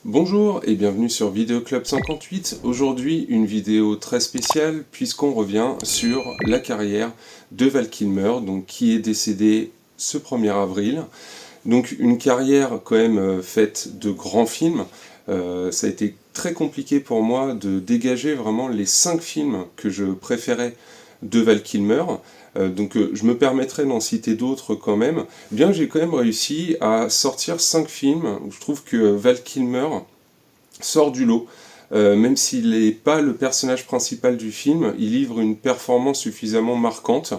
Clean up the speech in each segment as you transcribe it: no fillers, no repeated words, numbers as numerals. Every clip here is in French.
Bonjour et bienvenue sur Vidéo Club 58. Aujourd'hui, une vidéo très spéciale puisqu'on revient sur la carrière de Val Kilmer, donc qui est décédé ce 1er avril. Donc une carrière quand même faite de grands films. Ça a été très compliqué pour moi de dégager vraiment les 5 films que je préférais de Val Kilmer. Je me permettrai d'en citer d'autres quand même. Bien, j'ai quand même réussi à sortir 5 films où je trouve que Val Kilmer sort du lot. Même s'il n'est pas le personnage principal du film, il livre une performance suffisamment marquante.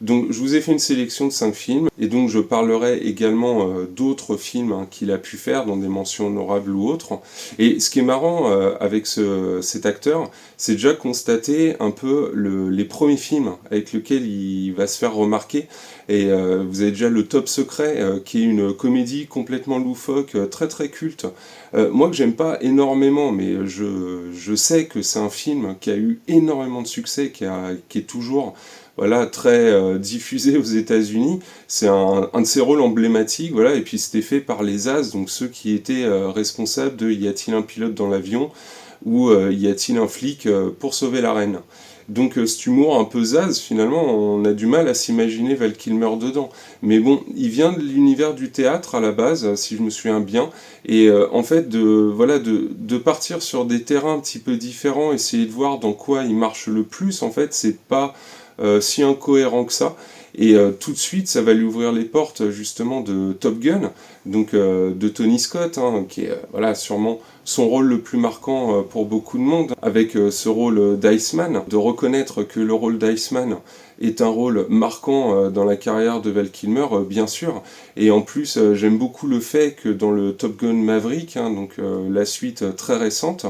Donc je vous ai fait une sélection de 5 films, et donc je parlerai également d'autres films qu'il a pu faire, dans des mentions honorables ou autres. Et ce qui est marrant avec cet acteur, c'est déjà constater un peu les premiers films avec lesquels il va se faire remarquer. Et vous avez déjà Le Top Secret, qui est une comédie complètement loufoque, très très culte. Moi que j'aime pas énormément, mais je sais que c'est un film qui a eu énormément de succès, qui est toujours voilà, très diffusé aux États-Unis. C'est un de ses rôles emblématiques, voilà, et puis c'était fait par les As, donc ceux qui étaient responsables de Y a-t-il un pilote dans l'avion ou Y a-t-il un flic pour sauver la reine. Donc cet humour un peu zaz, finalement, on a du mal à s'imaginer Val Kilmer dedans. Mais bon, il vient de l'univers du théâtre à la base, si je me souviens bien, et en fait, de partir sur des terrains un petit peu différents, essayer de voir dans quoi il marche le plus, en fait, c'est pas si incohérent que ça. Et tout de suite, ça va lui ouvrir les portes justement de Top Gun, donc de Tony Scott, qui est voilà, sûrement son rôle le plus marquant pour beaucoup de monde, avec ce rôle d'Iceman, de reconnaître que le rôle d'Iceman est un rôle marquant dans la carrière de Val Kilmer, bien sûr. Et en plus, j'aime beaucoup le fait que dans le Top Gun Maverick, donc la suite très récente,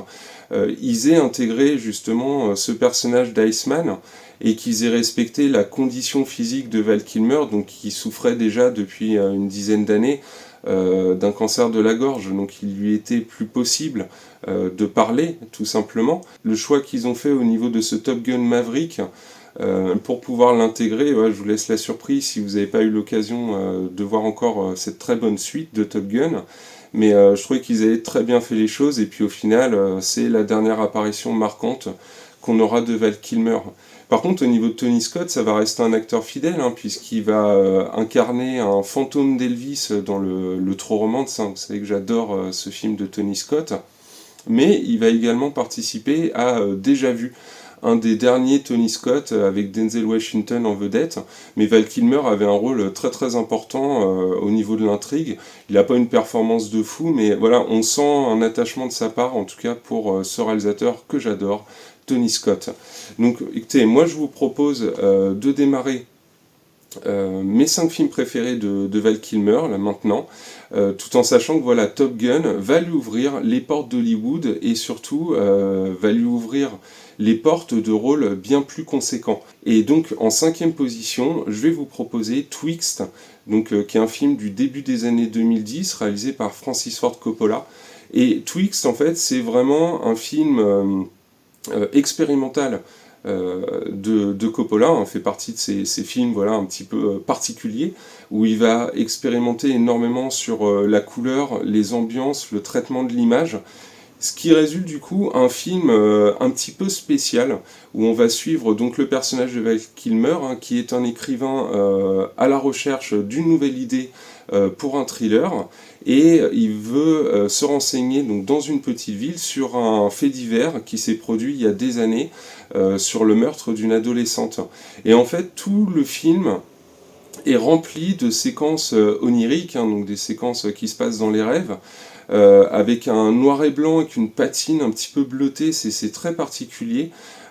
ils aient intégré justement ce personnage d'Iceman, et qu'ils aient respecté la condition physique de Val Kilmer, donc qui souffrait déjà depuis une dizaine d'années d'un cancer de la gorge, donc il lui était plus possible de parler, tout simplement. Le choix qu'ils ont fait au niveau de ce Top Gun Maverick, pour pouvoir l'intégrer, je vous laisse la surprise si vous n'avez pas eu l'occasion de voir encore cette très bonne suite de Top Gun. Mais je trouvais qu'ils avaient très bien fait les choses, et puis au final, c'est la dernière apparition marquante qu'on aura de Val Kilmer. Par contre, au niveau de Tony Scott, ça va rester un acteur fidèle, puisqu'il va incarner un fantôme d'Elvis dans le True Romance. Vous savez que j'adore ce film de Tony Scott. Mais il va également participer à Déjà Vu, un des derniers Tony Scott avec Denzel Washington en vedette. Mais Val Kilmer avait un rôle très très important au niveau de l'intrigue. Il n'a pas une performance de fou, mais voilà, on sent un attachement de sa part, en tout cas pour ce réalisateur que j'adore, Tony Scott. Donc écoutez, moi je vous propose de démarrer mes 5 films préférés de Val Kilmer, là maintenant, tout en sachant que voilà, Top Gun va lui ouvrir les portes d'Hollywood, et surtout va lui ouvrir les portes de rôles bien plus conséquents. Et donc en 5e position, je vais vous proposer Twixt, donc, qui est un film du début des années 2010, réalisé par Francis Ford Coppola. Et Twixt, en fait, c'est vraiment un film expérimental de Coppola, fait partie de ces films voilà, un petit peu particuliers, où il va expérimenter énormément sur la couleur, les ambiances, le traitement de l'image, ce qui résulte du coup un film un petit peu spécial, où on va suivre donc le personnage de Val Kilmer, qui est un écrivain à la recherche d'une nouvelle idée pour un thriller, et il veut se renseigner donc dans une petite ville sur un fait divers qui s'est produit il y a des années sur le meurtre d'une adolescente. Et en fait, tout le film est rempli de séquences oniriques, donc des séquences qui se passent dans les rêves, avec un noir et blanc, avec une patine un petit peu bleutée, c'est très particulier.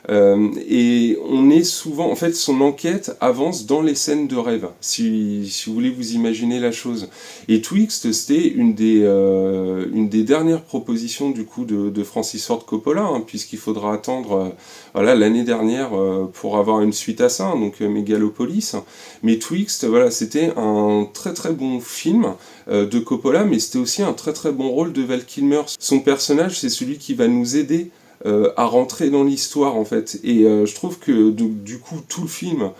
Et on est souvent, en fait, son enquête avance dans les scènes de rêve, si vous voulez vous imaginer la chose. Et Twixt, c'était une des dernières propositions du coup de Francis Ford Coppola, puisqu'il faudra attendre voilà, l'année dernière pour avoir une suite à ça, donc Megalopolis. Mais Twixt, voilà, c'était un très très bon film de Coppola, mais c'était aussi un très très bon rôle de Val Kilmer. Son personnage, c'est celui qui va nous aider à rentrer dans l'histoire en fait. Et je trouve que du coup tout le film,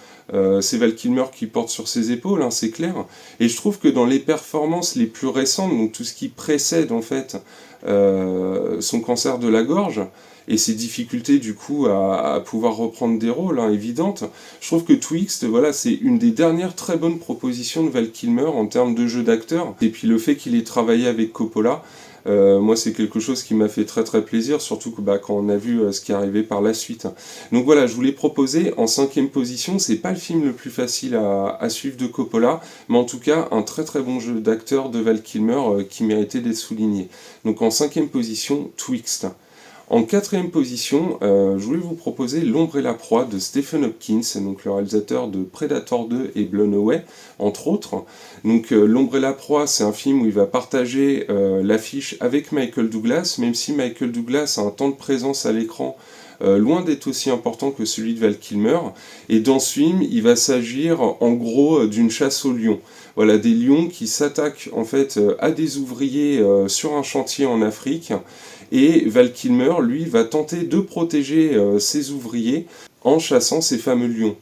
c'est Val Kilmer qui porte sur ses épaules, hein, c'est clair. Et je trouve que dans les performances les plus récentes, donc tout ce qui précède en fait son cancer de la gorge, et ses difficultés du coup à pouvoir reprendre des rôles hein, évidentes, je trouve que Twixt, voilà, c'est une des dernières très bonnes propositions de Val Kilmer en termes de jeu d'acteur. Et puis le fait qu'il ait travaillé avec Coppola, moi c'est quelque chose qui m'a fait très très plaisir, surtout que, quand on a vu ce qui est arrivé par la suite. Donc voilà, je vous l'ai proposé en 5e position, c'est pas le film le plus facile à suivre de Coppola, mais en tout cas un très très bon jeu d'acteur de Val Kilmer qui méritait d'être souligné. Donc en 5e position, Twixt. En 4e position, je voulais vous proposer L'ombre et la proie de Stephen Hopkins, donc le réalisateur de Predator 2 et Blown Away, entre autres. Donc L'ombre et la proie, c'est un film où il va partager l'affiche avec Michael Douglas, même si Michael Douglas a un temps de présence à l'écran loin d'être aussi important que celui de Val Kilmer. Et dans ce film, il va s'agir en gros d'une chasse aux lions. Voilà, des lions qui s'attaquent en fait à des ouvriers sur un chantier en Afrique. Et Val Kilmer, lui, va tenter de protéger ses ouvriers en chassant ces fameux lions.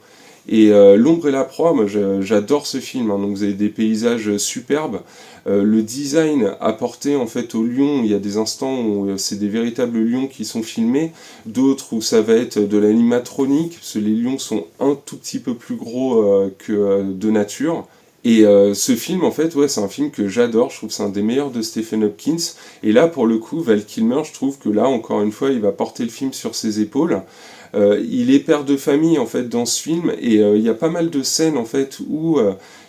Et L'ombre et la proie, moi j'adore ce film, hein. Donc vous avez des paysages superbes. Le design apporté en fait aux lions, il y a des instants où c'est des véritables lions qui sont filmés, d'autres où ça va être de l'animatronique, parce que les lions sont un tout petit peu plus gros que de nature. Et ce film, en fait, ouais, c'est un film que j'adore, je trouve que c'est un des meilleurs de Stephen Hopkins. Et là, pour le coup, Val Kilmer, je trouve que là, encore une fois, il va porter le film sur ses épaules. Il est père de famille, en fait, dans ce film, et il y a pas mal de scènes, en fait, où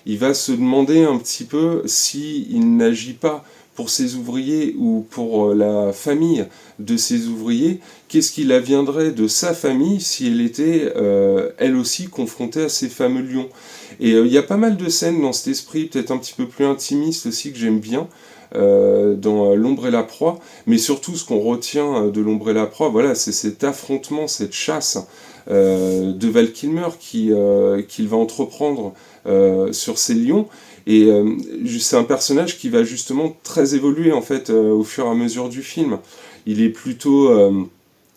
il va se demander un petit peu s'il n'agit pas pour ses ouvriers ou pour la famille de ses ouvriers, qu'est-ce qu'il adviendrait de sa famille si elle était elle aussi confrontée à ces fameux lions. Et il y a pas mal de scènes dans cet esprit, peut-être un petit peu plus intimiste aussi, que j'aime bien, dans L'ombre et la proie, mais surtout ce qu'on retient de L'ombre et la proie, voilà, c'est cet affrontement, cette chasse de Val Kilmer qu'il va entreprendre sur ces lions. Et c'est un personnage qui va justement très évoluer en fait au fur et à mesure du film. Il est plutôt,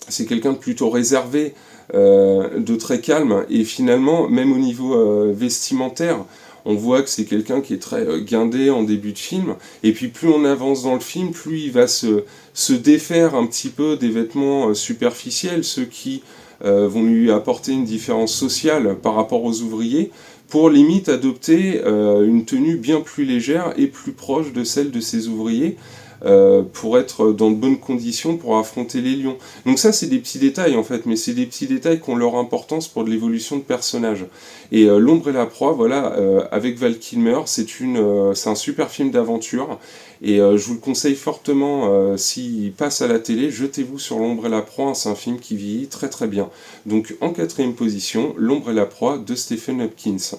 c'est quelqu'un de plutôt réservé, de très calme, et finalement, même au niveau vestimentaire, on voit que c'est quelqu'un qui est très guindé en début de film, et puis plus on avance dans le film, plus il va se défaire un petit peu des vêtements superficiels, ceux qui vont lui apporter une différence sociale par rapport aux ouvriers, pour limite adopter une tenue bien plus légère et plus proche de celle de ses ouvriers, pour être dans de bonnes conditions pour affronter les lions. Donc ça, c'est des petits détails en fait, mais c'est des petits détails qui ont leur importance pour de l'évolution de personnage. Et L'ombre et la proie, voilà, avec Val Kilmer, c'est un super film d'aventure, et je vous le conseille fortement, s'il passe à la télé, jetez-vous sur L'ombre et la proie, c'est un film qui vieillit très très bien. Donc en 4e position, L'ombre et la proie de Stephen Hopkins.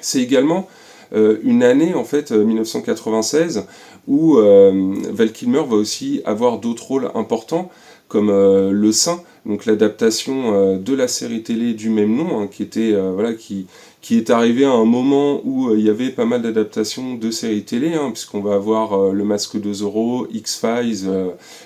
C'est également une année, en fait, 1996, où Val Kilmer va aussi avoir d'autres rôles importants, comme Le Saint, donc l'adaptation de la série télé du même nom, hein, qui est arrivé à un moment où il y avait pas mal d'adaptations de séries télé, hein, puisqu'on va avoir Le Masque de Zorro, X-Files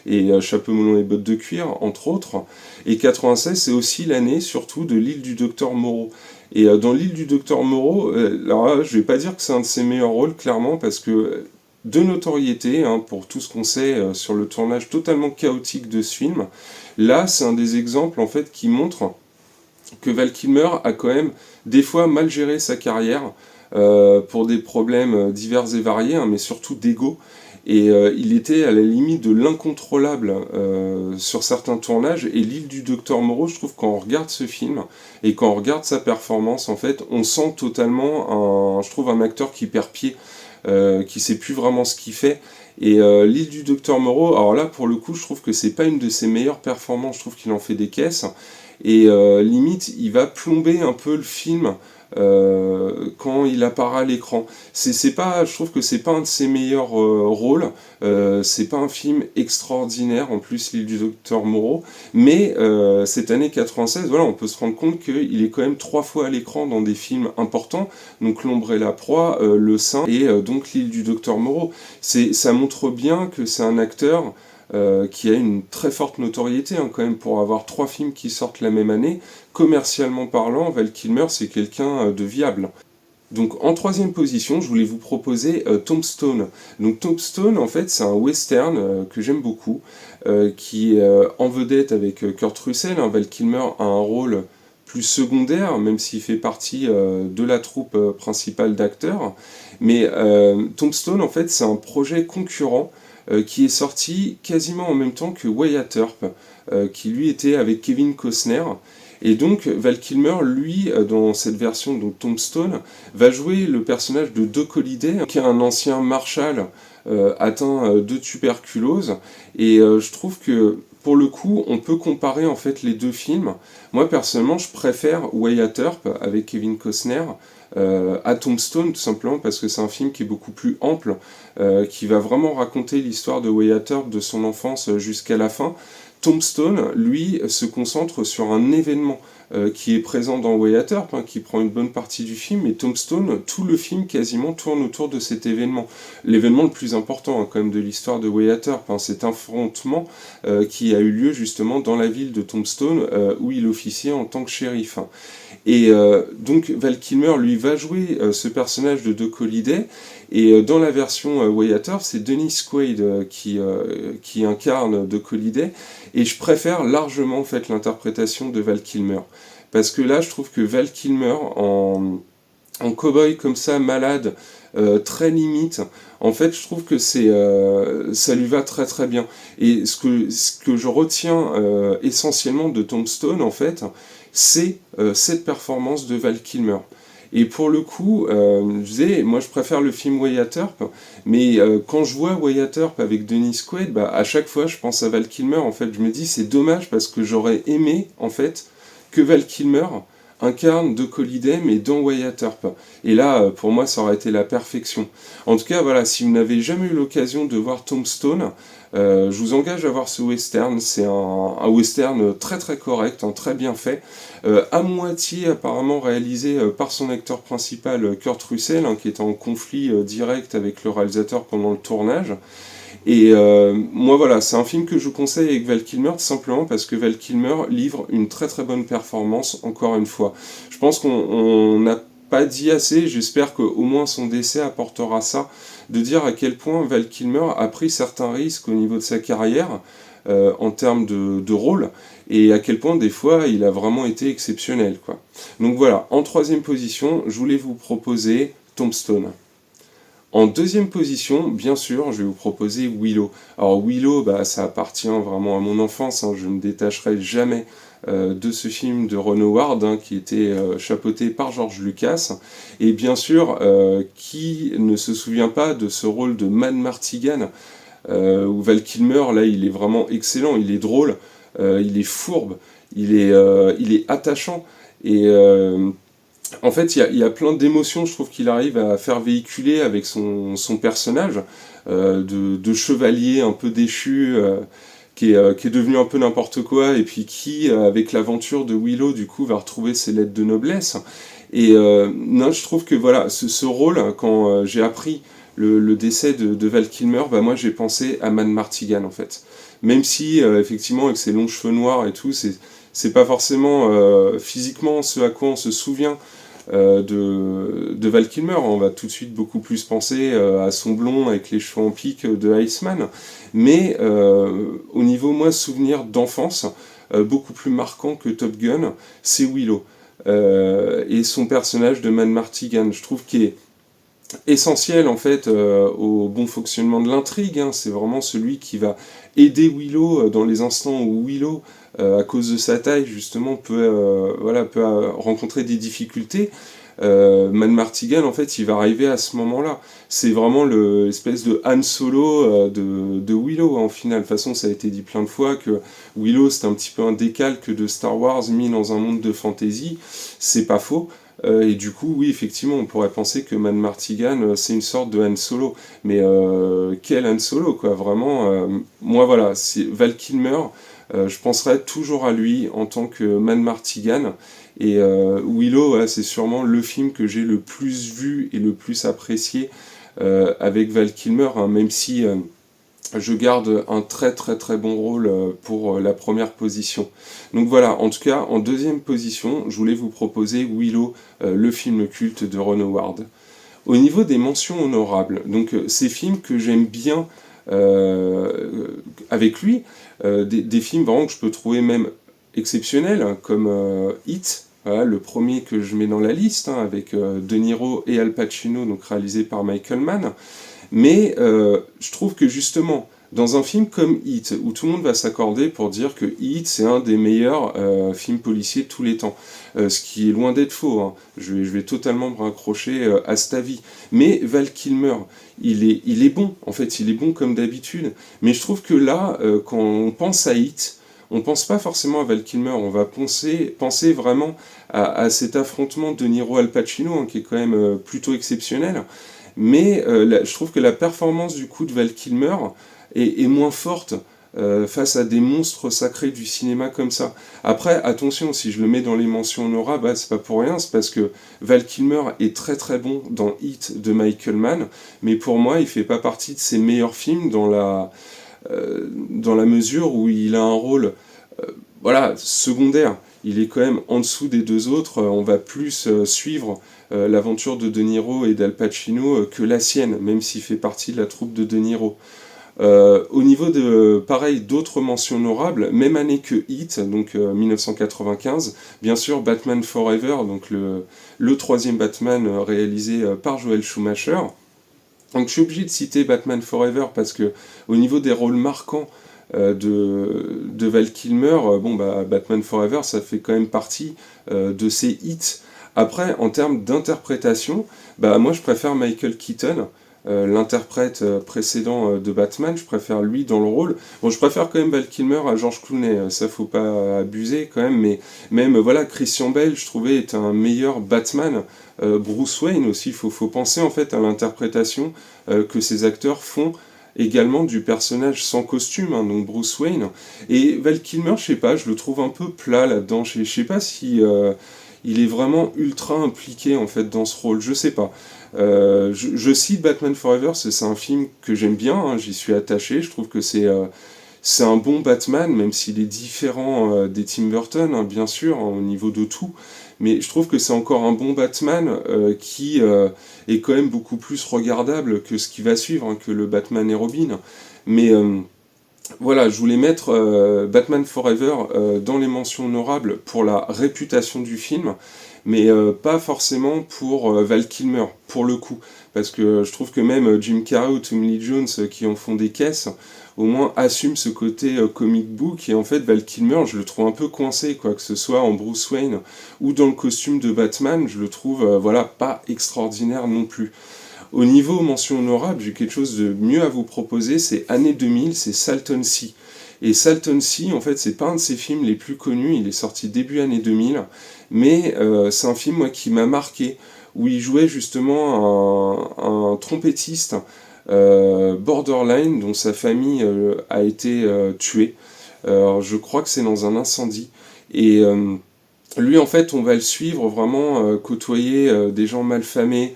et Chapeau melon et bottes de cuir, entre autres. Et 96, c'est aussi l'année, surtout, de L'île du Docteur Moreau. Et dans L'île du Docteur Moreau, alors là, je vais pas dire que c'est un de ses meilleurs rôles, clairement, parce que de notoriété, hein, pour tout ce qu'on sait sur le tournage totalement chaotique de ce film, là, c'est un des exemples, en fait, qui montre que Val Kilmer a quand même des fois mal géré sa carrière pour des problèmes divers et variés, hein, mais surtout d'ego. Et il était à la limite de l'incontrôlable sur certains tournages. Et L'île du Docteur Moreau, je trouve, quand on regarde ce film et quand on regarde sa performance, en fait, on sent totalement je trouve, un acteur qui perd pied, qui sait plus vraiment ce qu'il fait. Et L'île du Docteur Moreau, alors là, pour le coup, je trouve que c'est pas une de ses meilleures performances. Je trouve qu'il en fait des caisses. Et limite, il va plomber un peu le film quand il apparaît à l'écran. Je trouve que c'est pas un de ses meilleurs rôles, c'est pas un film extraordinaire, en plus, L'île du Docteur Moreau, mais cette année 96, voilà, on peut se rendre compte qu'il est quand même 3 fois à l'écran dans des films importants, donc L'ombre et la proie, Le Saint, et donc L'île du Docteur Moreau. Ça montre bien que c'est un acteur qui a une très forte notoriété quand même pour avoir 3 films qui sortent la même année. Commercialement parlant, Val Kilmer c'est quelqu'un de viable. Donc en troisième position, je voulais vous proposer Tombstone. Donc Tombstone, en fait, c'est un western que j'aime beaucoup, qui est en vedette avec Kurt Russell. Val Kilmer a un rôle plus secondaire, même s'il fait partie de la troupe principale d'acteurs. Mais Tombstone, en fait, c'est un projet concurrent qui est sorti quasiment en même temps que Wyatt Earp, qui lui était avec Kevin Costner. Et donc Val Kilmer, lui, dans cette version de Tombstone, va jouer le personnage de Doc Holliday, qui est un ancien marshal atteint de tuberculose. Et je trouve que pour le coup, on peut comparer en fait les deux films. Moi personnellement, je préfère Wyatt Earp avec Kevin Costner à Tombstone, tout simplement parce que c'est un film qui est beaucoup plus ample, qui va vraiment raconter l'histoire de Wyatt Earp de son enfance jusqu'à la fin. Tombstone, lui, se concentre sur un événement qui est présent dans Wyatt Earp, qui prend une bonne partie du film, et Tombstone, tout le film quasiment tourne autour de cet événement. L'événement le plus important quand même de l'histoire de Wyatt Earp, cet affrontement qui a eu lieu justement dans la ville de Tombstone, où il officiait en tant que shérif. Et donc Val Kilmer, lui, va jouer ce personnage de Doc Holliday, et dans la version Wyatt Earp, c'est Dennis Quaid qui incarne Doc Holliday, et je préfère largement en fait l'interprétation de Val Kilmer, parce que là je trouve que Val Kilmer en cow-boy comme ça, malade, très limite, en fait je trouve que ça lui va très très bien. Et ce que je retiens essentiellement de Tombstone, en fait, c'est cette performance de Val Kilmer. Et pour le coup, je disais, moi je préfère le film Wyatt Earp, mais quand je vois Wyatt Earp avec Dennis Quaid, à chaque fois je pense à Val Kilmer. En fait, je me dis c'est dommage parce que j'aurais aimé en fait que Val Kilmer incarne Doc Holliday mais dans Wyatt Earp. Et là, pour moi, ça aurait été la perfection. En tout cas, voilà, si vous n'avez jamais eu l'occasion de voir Tombstone, je vous engage à voir ce western. C'est un western très très correct, très bien fait, à moitié apparemment réalisé par son acteur principal Kurt Russell, qui était en conflit direct avec le réalisateur pendant le tournage. Et moi voilà, c'est un film que je vous conseille avec Val Kilmer, tout simplement parce que Val Kilmer livre une très très bonne performance, encore une fois. Je pense qu'on n'a pas dit assez, j'espère qu'au moins son décès apportera ça, de dire à quel point Val Kilmer a pris certains risques au niveau de sa carrière, en termes de rôle, et à quel point des fois il a vraiment été exceptionnel, quoi. Donc voilà, en troisième position, je voulais vous proposer Tombstone. En deuxième position, bien sûr, je vais vous proposer Willow. Alors Willow, ça appartient vraiment à mon enfance, je ne me détacherai jamais de ce film de Ron Howard, qui était chapeauté par George Lucas. Et bien sûr, qui ne se souvient pas de ce rôle de Man Martigan, où Val Kilmer, là, il est vraiment excellent, il est drôle, il est fourbe, il est attachant, et en fait, il y a plein d'émotions, je trouve qu'il arrive à faire véhiculer avec son personnage de chevalier un peu déchu, qui est devenu un peu n'importe quoi, et puis qui, avec l'aventure de Willow, du coup, va retrouver ses lettres de noblesse. Et non, je trouve que voilà, ce rôle, quand j'ai appris le décès de Val Kilmer, moi j'ai pensé à Man Martigan, en fait. Même si, effectivement, avec ses longs cheveux noirs et tout, c'est pas forcément physiquement ce à quoi on se souvient de Val Kilmer. On va tout de suite beaucoup plus penser à son blond avec les cheveux en pique de Iceman. Mais au niveau, moi, souvenir d'enfance, beaucoup plus marquant que Top Gun, c'est Willow. Et son personnage de Man Martigan, je trouve qu'il est essentiel en fait au bon fonctionnement de l'intrigue. C'est vraiment celui qui va aider Willow dans les instants où Willow, à cause de sa taille justement, peut rencontrer des difficultés. Man Martigan, en fait, il va arriver à ce moment-là. C'est vraiment l'espèce de Han Solo de Willow, en final. De toute façon, ça a été dit plein de fois que Willow, c'est un petit peu un décalque de Star Wars mis dans un monde de fantasy. C'est pas faux. Et du coup, oui, effectivement, on pourrait penser que Man Martigan, c'est une sorte de Han Solo. Mais quel Han Solo, quoi. Vraiment, moi, voilà, c'est Val Kilmer, je penserai toujours à lui en tant que Man Martigan. Et Willow, c'est sûrement le film que j'ai le plus vu et le plus apprécié avec Val Kilmer, même si je garde un très très très bon rôle pour la première position. Donc voilà, en tout cas, en deuxième position, je voulais vous proposer Willow, le film culte de Ron Howard. Au niveau des mentions honorables, donc ces films que j'aime bien avec lui, des films vraiment que je peux trouver même exceptionnels, hein, comme Hit, voilà, le premier que je mets dans la liste, hein, avec De Niro et Al Pacino, donc réalisé par Michael Mann. Mais je trouve que justement, dans un film comme Heat, où tout le monde va s'accorder pour dire que Heat, c'est un des meilleurs films policiers de tous les temps, ce qui est loin d'être faux, hein. Je vais totalement me raccrocher à cet avis. Mais Val Kilmer, il est bon, en fait, il est bon comme d'habitude. Mais je trouve que là, quand on pense à Heat, on pense pas forcément à Val Kilmer, on va penser vraiment à cet affrontement de Niro Al Pacino, hein, qui est quand même plutôt exceptionnel. Mais je trouve que la performance du coup de Val Kilmer est moins forte face à des monstres sacrés du cinéma comme ça. Après, attention, si je le mets dans les mentions honorables, bah, c'est pas pour rien, c'est parce que Val Kilmer est très très bon dans Heat de Michael Mann, mais pour moi, il fait pas partie de ses meilleurs films dans la mesure où il a un rôle voilà, secondaire. Il est quand même en dessous des deux autres. On va plus suivre l'aventure de De Niro et d'Al Pacino que la sienne, même s'il fait partie de la troupe de De Niro. Au niveau de, pareil, d'autres mentions honorables, même année que Heat, donc 1995, bien sûr Batman Forever, donc le troisième Batman réalisé par Joel Schumacher. Donc je suis obligé de citer Batman Forever parce que au niveau des rôles marquants de Val Kilmer, bon bah Batman Forever ça fait quand même partie de ses hits. Après en termes d'interprétation, bah moi je préfère Michael Keaton, l'interprète précédent de Batman, je préfère lui dans le rôle. Bon, je préfère quand même Val Kilmer à George Clooney, ça faut pas abuser quand même, mais même voilà, Christian Bale, je trouvais, est un meilleur Batman. Bruce Wayne aussi, faut penser en fait à l'interprétation que ces acteurs font également du personnage sans costume, hein, donc Bruce Wayne. Et Val Kilmer, je sais pas, je le trouve un peu plat là-dedans, je sais pas si il est vraiment ultra impliqué en fait dans ce rôle, je sais pas. Je cite Batman Forever, c'est un film que j'aime bien, hein, j'y suis attaché, je trouve que c'est un bon Batman, même s'il est différent des Tim Burton, hein, bien sûr, hein, au niveau de tout, mais je trouve que c'est encore un bon Batman qui est quand même beaucoup plus regardable que ce qui va suivre, hein, que le Batman et Robin. Mais voilà, je voulais mettre Batman Forever dans les mentions honorables pour la réputation du film, mais pas forcément pour Val Kilmer, pour le coup. Parce que je trouve que même Jim Carrey ou Tommy Lee Jones, qui en font des caisses, au moins assument ce côté comic book, et en fait Val Kilmer, je le trouve un peu coincé, quoi, que ce soit en Bruce Wayne ou dans le costume de Batman, je le trouve voilà, pas extraordinaire non plus. Au niveau mention honorable, j'ai quelque chose de mieux à vous proposer, c'est année 2000, c'est Salton Sea. Et Salton Sea, en fait, c'est pas un de ses films les plus connus, il est sorti début année 2000, mais c'est un film moi, qui m'a marqué, où il jouait justement un trompettiste borderline dont sa famille a été tuée. Je crois que c'est dans un incendie. Et lui, en fait, on va le suivre vraiment côtoyer des gens malfamés,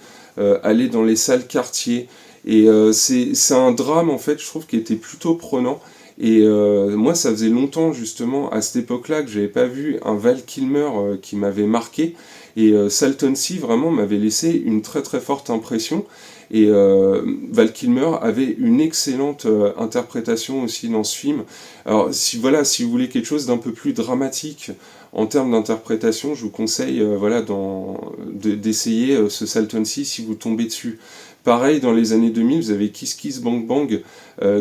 aller dans les sales quartiers. Et c'est un drame, en fait, je trouve, qui était plutôt prenant. Et moi, ça faisait longtemps, justement, à cette époque-là, que j'avais pas vu un Val Kilmer qui m'avait marqué. Et Salton Sea, vraiment, m'avait laissé une très très forte impression. Et Val Kilmer avait une excellente interprétation aussi dans ce film. Alors, voilà, si vous voulez quelque chose d'un peu plus dramatique en termes d'interprétation, je vous conseille voilà, d'essayer ce Salton Sea si vous tombez dessus. Pareil, dans les années 2000, vous avez Kiss Kiss Bang Bang,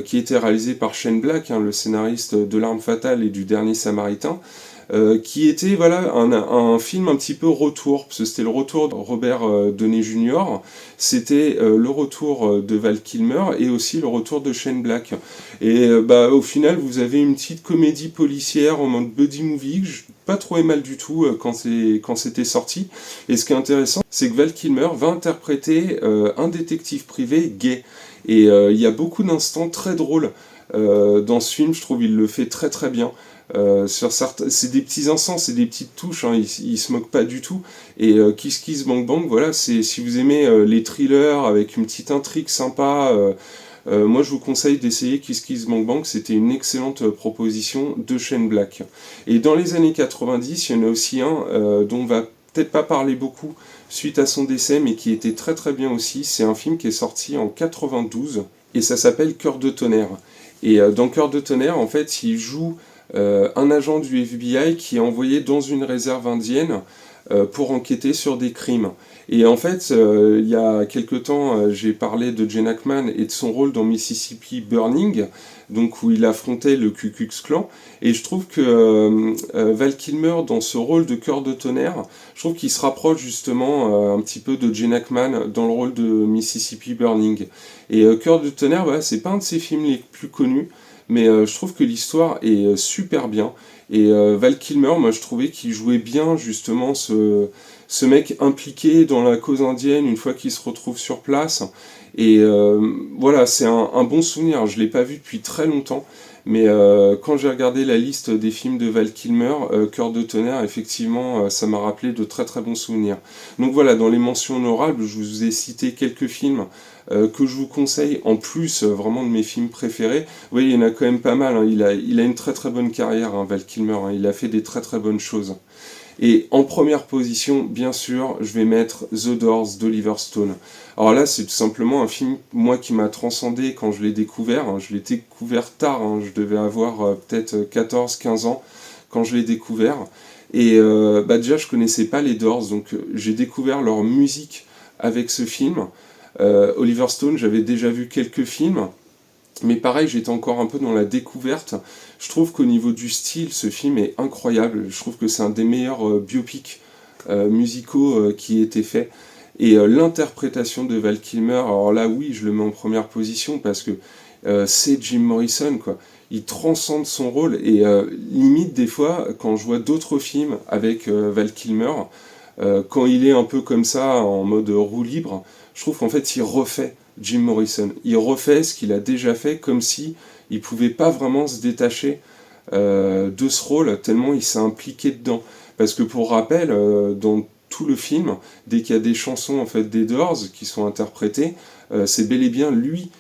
qui était réalisé par Shane Black, hein, le scénariste de L'Arme Fatale et du Dernier Samaritain, qui était voilà, un film un petit peu retour, parce que c'était le retour de Robert Downey Jr., c'était le retour de Val Kilmer et aussi le retour de Shane Black. Et bah, au final, vous avez une petite comédie policière en mode buddy movie, que je pas trouvé mal du tout quand c'était sorti. Et ce qui est intéressant, c'est que Val Kilmer va interpréter un détective privé gay. Et il y a beaucoup d'instants très drôles dans ce film, je trouve il le fait très très bien. C'est des petits instants, c'est des petites touches, hein, il se moque pas du tout. Et Kiss Kiss Bang Bang, voilà, c'est si vous aimez les thrillers avec une petite intrigue sympa, moi je vous conseille d'essayer Kiss Kiss Bang Bang, c'était une excellente proposition de Shane Black. Et dans les années 90, il y en a aussi un dont on va peut-être pas parler beaucoup suite à son décès, mais qui était très très bien aussi. C'est un film qui est sorti en 92 et ça s'appelle Cœur de tonnerre. Et dans Cœur de tonnerre, en fait, il joue un agent du FBI qui est envoyé dans une réserve indienne pour enquêter sur des crimes. Et en fait, il y a quelque temps, j'ai parlé de Gene Hackman et de son rôle dans Mississippi Burning, donc où il affrontait le Ku Klux Klan. Et je trouve que Val Kilmer, dans ce rôle de Cœur de tonnerre, je trouve qu'il se rapproche justement un petit peu de Gene Hackman dans le rôle de Mississippi Burning. Et Cœur de tonnerre, voilà, c'est pas un de ses films les plus connus, mais je trouve que l'histoire est super bien. Et Val Kilmer, moi je trouvais qu'il jouait bien justement ce mec impliqué dans la cause indienne une fois qu'il se retrouve sur place. Et voilà, c'est un bon souvenir. Je ne l'ai pas vu depuis très longtemps, mais quand j'ai regardé la liste des films de Val Kilmer, Cœur de tonnerre, effectivement, ça m'a rappelé de très très bons souvenirs. Donc voilà, dans les mentions honorables, je vous ai cité quelques films que je vous conseille, en plus vraiment de mes films préférés. Oui, il y en a quand même pas mal, hein. Il a une très très bonne carrière, hein, Val Kilmer, hein. Il a fait des très très bonnes choses. Et en première position, bien sûr, je vais mettre The Doors d'Oliver Stone. Alors là, c'est tout simplement un film, moi, qui m'a transcendé quand je l'ai découvert, hein. Je l'ai découvert tard, hein. Je devais avoir peut-être 14-15 ans quand je l'ai découvert. Et déjà, je connaissais pas les Doors, donc j'ai découvert leur musique avec ce film. Oliver Stone, j'avais déjà vu quelques films, mais pareil, j'étais encore un peu dans la découverte. Je trouve qu'au niveau du style, ce film est incroyable. Je trouve que c'est un des meilleurs biopics musicaux qui ait été fait. Et l'interprétation de Val Kilmer, alors là oui, je le mets en première position parce que c'est Jim Morrison, quoi. Il transcende son rôle et limite des fois, quand je vois d'autres films avec Val Kilmer, quand il est un peu comme ça, en mode roue libre, je trouve qu'en fait il refait Jim Morrison. Il refait ce qu'il a déjà fait, comme si il pouvait pas vraiment se détacher de ce rôle, tellement il s'est impliqué dedans. Parce que pour rappel, dans tout le film, dès qu'il y a des chansons en fait des Doors qui sont interprétées, c'est bel et bien lui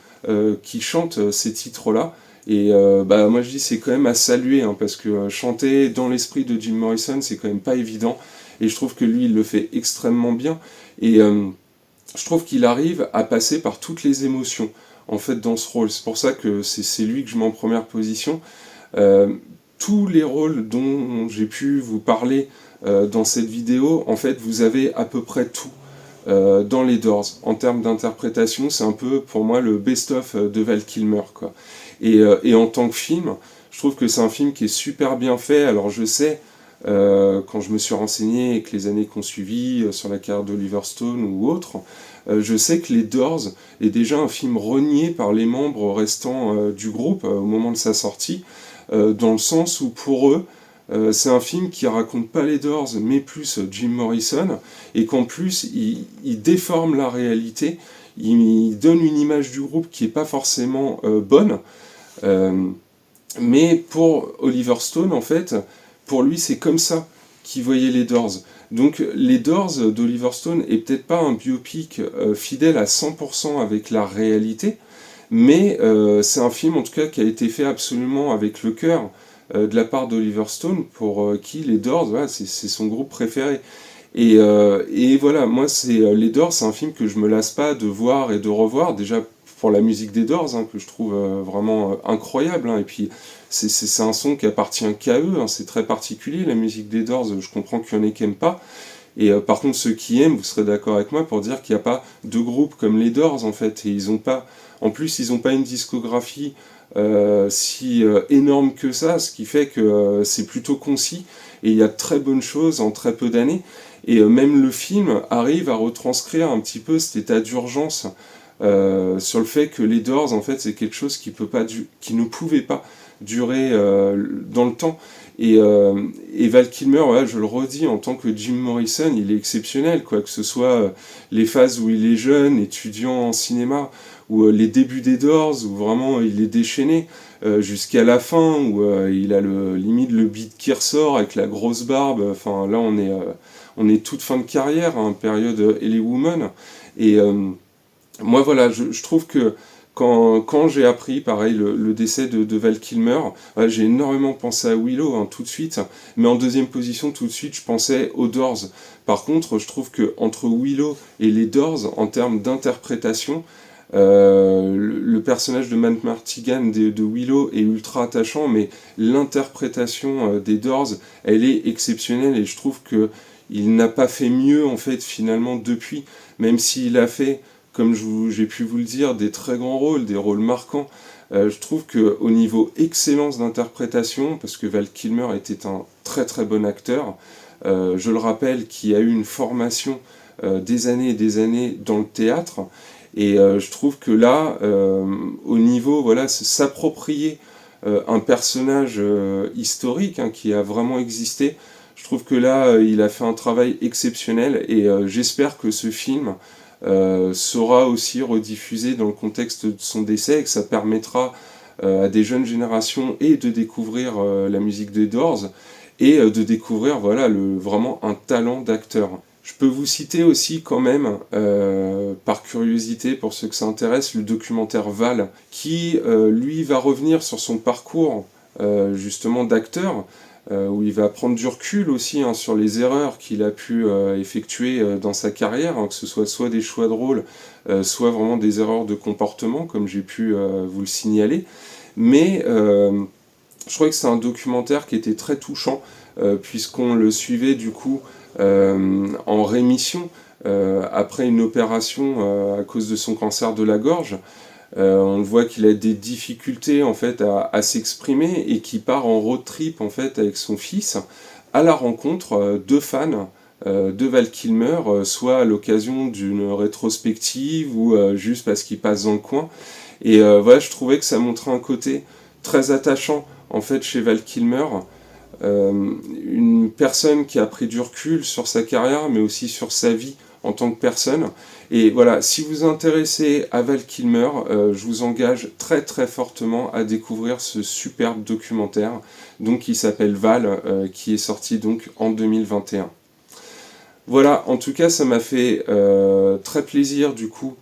qui chante ces titres-là. Et moi je dis c'est quand même à saluer, hein, parce que chanter dans l'esprit de Jim Morrison, c'est quand même pas évident. Et je trouve que lui, il le fait extrêmement bien. Et je trouve qu'il arrive à passer par toutes les émotions, en fait, dans ce rôle. C'est pour ça que c'est lui que je mets en première position. Tous les rôles dont j'ai pu vous parler dans cette vidéo, en fait, vous avez à peu près tout dans les Doors. En termes d'interprétation, c'est un peu, pour moi, le best-of de Val Kilmer, quoi. Et en tant que film, je trouve que c'est un film qui est super bien fait. Alors, je sais... quand je me suis renseigné et que les années qu'on suivi sur la carrière d'Oliver Stone ou autre, je sais que les Doors est déjà un film renié par les membres restants du groupe au moment de sa sortie, dans le sens où pour eux, c'est un film qui raconte pas les Doors mais plus Jim Morrison, et qu'en plus il déforme la réalité, il donne une image du groupe qui est pas forcément bonne, mais pour Oliver Stone en fait, pour lui, c'est comme ça qu'il voyait les Doors. Donc les Doors d'Oliver Stone est peut-être pas un biopic fidèle à 100% avec la réalité, mais c'est un film en tout cas qui a été fait absolument avec le cœur de la part d'Oliver Stone, pour qui les Doors, voilà, c'est son groupe préféré. Et voilà, moi les Doors, c'est un film que je me lasse pas de voir et de revoir, déjà pour la musique des Doors, hein, que je trouve vraiment incroyable, hein, et puis c'est un son qui appartient qu'à eux, hein, c'est très particulier la musique des Doors, je comprends qu'il y en ait qui n'aiment pas, et par contre ceux qui aiment, vous serez d'accord avec moi pour dire qu'il n'y a pas de groupe comme les Doors en fait, et en plus ils n'ont pas une discographie si énorme que ça, ce qui fait que c'est plutôt concis, et il y a de très bonnes choses en très peu d'années, et même le film arrive à retranscrire un petit peu cet état d'urgence sur le fait que les Doors, en fait, c'est quelque chose qui ne pouvait pas durer dans le temps. Et Val Kilmer, voilà, je le redis, en tant que Jim Morrison, il est exceptionnel, quoi, que ce soit les phases où il est jeune, étudiant en cinéma, ou les débuts des Doors, où vraiment il est déchaîné, jusqu'à la fin, où il a limite le beat qui ressort avec la grosse barbe. Enfin, là, on est toute fin de carrière, hein, période Ellie Woman. Et moi, voilà, je trouve que Quand j'ai appris, pareil, le décès de Val Kilmer, j'ai énormément pensé à Willow, hein, tout de suite, mais en deuxième position, tout de suite, je pensais aux Doors. Par contre, je trouve que entre Willow et les Doors, en termes d'interprétation, le personnage de Matt Martigan de Willow est ultra attachant, mais l'interprétation des Doors, elle est exceptionnelle, et je trouve que il n'a pas fait mieux, en fait, finalement, depuis, même s'il a fait, comme j'ai pu vous le dire, des très grands rôles, des rôles marquants. Je trouve qu'au niveau excellence d'interprétation, parce que Val Kilmer était un très très bon acteur, je le rappelle, qui a eu une formation des années et des années dans le théâtre, et je trouve que là, au niveau, voilà, s'approprier un personnage historique, hein, qui a vraiment existé, je trouve que là, il a fait un travail exceptionnel, et j'espère que ce film sera aussi rediffusé dans le contexte de son décès, et que ça permettra à des jeunes générations et de découvrir la musique des Doors, et de découvrir, voilà, vraiment un talent d'acteur. Je peux vous citer aussi quand même, par curiosité pour ceux que ça intéresse, le documentaire Val, qui lui va revenir sur son parcours justement d'acteur, où il va prendre du recul aussi, hein, sur les erreurs qu'il a pu effectuer dans sa carrière, hein, que ce soit des choix de rôle, soit vraiment des erreurs de comportement, comme j'ai pu vous le signaler. Mais je trouvais que c'est un documentaire qui était très touchant, puisqu'on le suivait du coup en rémission après une opération à cause de son cancer de la gorge. On voit qu'il a des difficultés en fait à s'exprimer, et qu'il part en road trip en fait avec son fils à la rencontre de fans de Val Kilmer, soit à l'occasion d'une rétrospective ou juste parce qu'il passe dans le coin. Et voilà, je trouvais que ça montrait un côté très attachant en fait chez Val Kilmer, une personne qui a pris du recul sur sa carrière, mais aussi sur sa vie en tant que personne. Et voilà, si vous vous intéressez à Val Kilmer, je vous engage très très fortement à découvrir ce superbe documentaire, donc qui s'appelle Val, qui est sorti donc en 2021. Voilà, en tout cas, ça m'a fait très plaisir du coup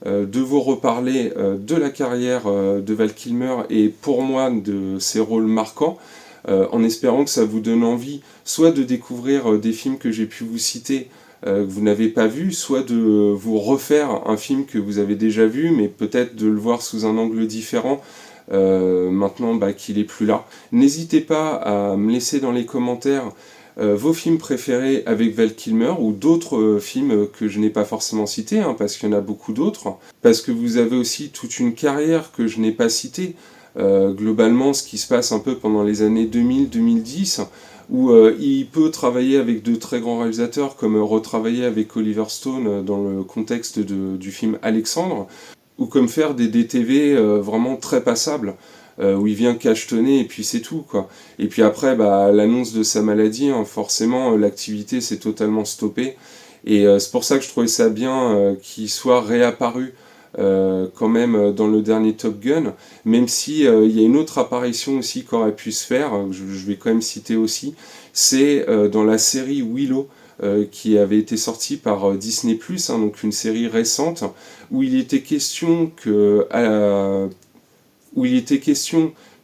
de vous reparler de la carrière de Val Kilmer, et pour moi de ses rôles marquants, en espérant que ça vous donne envie soit de découvrir des films que j'ai pu vous citer, que vous n'avez pas vu, soit de vous refaire un film que vous avez déjà vu, mais peut-être de le voir sous un angle différent, maintenant qu'il est plus là. N'hésitez pas à me laisser dans les commentaires vos films préférés avec Val Kilmer, ou d'autres films que je n'ai pas forcément cités, hein, parce qu'il y en a beaucoup d'autres, parce que vous avez aussi toute une carrière que je n'ai pas citée, globalement ce qui se passe un peu pendant les années 2000-2010, où il peut travailler avec de très grands réalisateurs, comme retravailler avec Oliver Stone dans le contexte du film Alexandre, ou comme faire des DTV vraiment très passables, où il vient cachetonner et puis c'est tout, quoi. Et puis après, l'annonce de sa maladie, hein, forcément, l'activité s'est totalement stoppée, et c'est pour ça que je trouvais ça bien qu'il soit réapparu quand même dans le dernier Top Gun, même si il y a une autre apparition aussi qui aurait pu se faire, je vais quand même citer aussi, c'est dans la série Willow, qui avait été sortie par Disney+, hein, donc une série récente, où il était question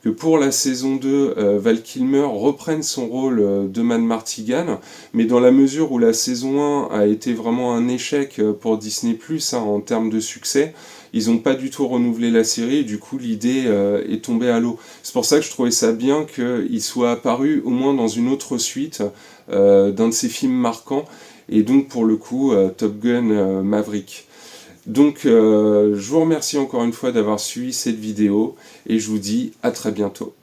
que pour la saison 2, Val Kilmer reprenne son rôle de Matt Martigan, mais dans la mesure où la saison 1 a été vraiment un échec pour Disney+, hein, en termes de succès, ils n'ont pas du tout renouvelé la série, et du coup l'idée est tombée à l'eau. C'est pour ça que je trouvais ça bien qu'il soit apparu au moins dans une autre suite d'un de ses films marquants, et donc pour le coup Top Gun Maverick. Donc je vous remercie encore une fois d'avoir suivi cette vidéo, et je vous dis à très bientôt.